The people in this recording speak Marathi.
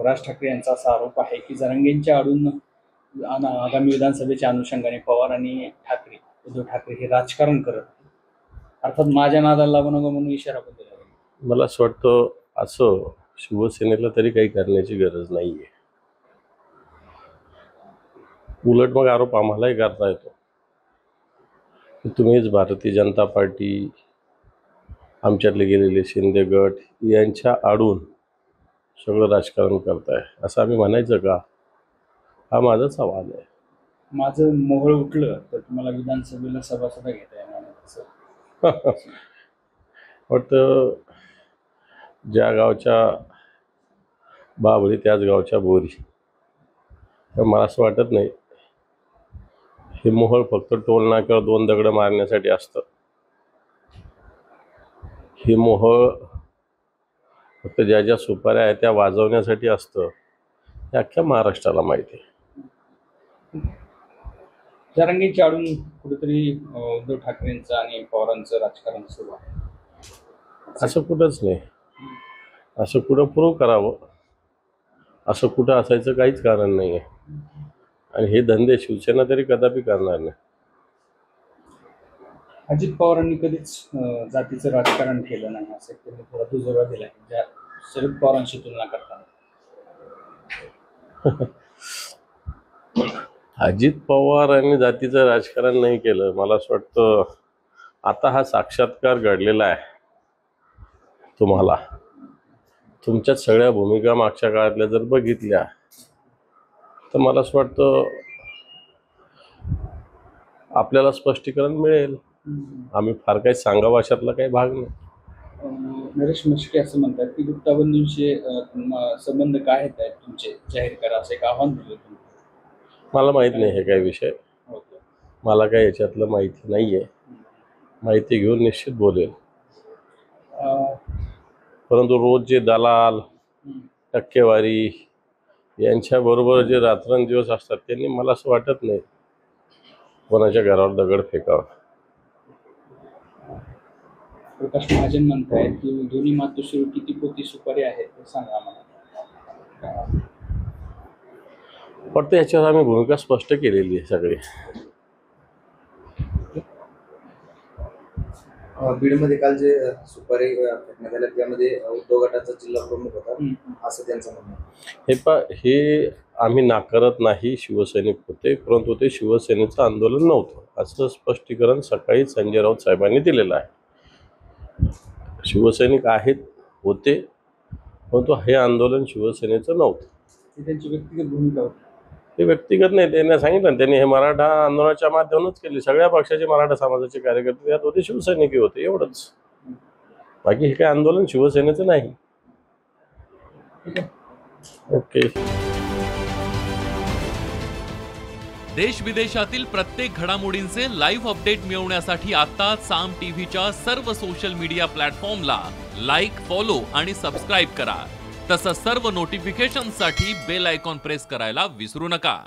राज ठाकरे यांचा असा आरोप आहे की जरांगेंच्या आडून आगामी विधानसभेच्या अनुषंगाने पवार आणि उद्धव ठाकरे हे राजकारण करत अर्थात माझ्या नादाला लागू नका म्हणून इशारा पण दिला. मला असं वाटतं असं शिवसेनेला तरी काही करण्याची गरज नाहीये. उलट मग आरोप आम्हालाही करता येतो की तुम्हीच भारतीय जनता पार्टी, आमच्यातले गेलेले शिंदे गट यांच्या आडून सगळं राजकारण करताय असं आम्ही म्हणायचं का? हा माझा सवाल आहे. माझं मोहळ उठलं तर तुम्हाला विधानसभेला सभासदा घेता येणार. वाटतं ज्या गावच्या बाबळी त्याच गावच्या बोरी. तर मला असं वाटत नाही हे मोहळ फक्त टोल नाक्यावर 2 दगडं मारण्यासाठी असतं. हे मोहळ फक्त ज्या ज्या सुपाऱ्या आहेत त्या वाजवण्यासाठी असतं हे अख्ख्या महाराष्ट्राला माहिती आहे. जरांगेंच्या आडून कुठेतरी उद्धव ठाकरेंचं आणि पवारांचं राजकारण सुरू आहे. असं कुठंच नाही. असं कुठं प्रूव्ह करावं असं कुठं असायचं काहीच कारण नाही आहे. आणि हे धंदे शिवसेना तरी कदापि करणार नाही. अजित पवारांनी कधीच जातीचं राजकारण केलं नाही असं त्यांनी थोडा दुजोरा दिला ज्या शरद पवारांशी तुलना करताना. अजित पवार यांनी जातीचं राजकारण नाही केलं. मला असं वाटतं आता हा साक्षात्कार घडलेला आहे तुम्हाला. तुमच्यात सगळ्या भूमिका मागच्या काळातल्या जर बघितल्या तर मला असं वाटतं आपल्याला स्पष्टीकरण मिळेल. आम्ही फार काही सांगावं अशातला काही भाग नाही. नरेश म्हस्के असं म्हणतात की गुप्ताबंधूंचे संबंध काय आहेत तुमचे जाहीर करा असं एक आव्हान दिलं तुम्ही. मला माहीत नाही हे काही विषय. मला काही याच्यातलं माहिती नाही आहे. माहिती घेऊन निश्चित बोलेल. परंतु रोज जे दलाल टक्केवारी यांच्याबरोबर जे रात्रंदिवस असतात त्यांनी मला असं वाटत नाही कोणाच्या घरावर दगड फेकावा. प्रकाश महाजन म्हणतायत की दोन्ही मातोश्री किती पोती सुपारी आहेत ते सांगा मला. वाटतं याच्यावर आम्ही भूमिका स्पष्ट केलेली आहे सगळी. बीडमध्ये काल जे सुपारी फेकण्यात आल्या त्यामध्ये उद्धव गटाचा जिल्हा प्रमुख होता असं त्यांचं म्हणणं आहे. हे आम्ही नाकारत नाही. शिवसैनिक होते परंतु ते शिवसेनेचं आंदोलन नव्हतं असं स्पष्टीकरण सकाळी संजय राऊत साहेबांनी दिलेलं आहे. शिवसैनिक आहेत होते परंतु हे आंदोलन शिवसेनेचं नव्हतं. ही त्यांची व्यक्तिगत भूमिका होती. ते व्यक्तिगत नाही. त्यांनी सांगितलं त्यांनी हे मराठा आंदोलनाच्या माध्यमातूनच केले. सगळ्या पक्षाचे मराठा समाजाचे कार्यकर्ते त्यात होते, शिवसैनिक होते, एवढंच. बाकी हे काही आंदोलन शिवसेनेचं नाही. ओके. देश विदेशातील प्रत्येक घडामोडींचे लाईव्ह अपडेट मिळवण्यासाठी आता साम टीव्हीच्या सर्व सोशल मीडिया प्लॅटफॉर्मला लाईक, फॉलो आणि सबस्क्राईब करा. तसंच सर्व नोटिफिकेशनसाठी बेल आयकॉन प्रेस करायला विसरू नका.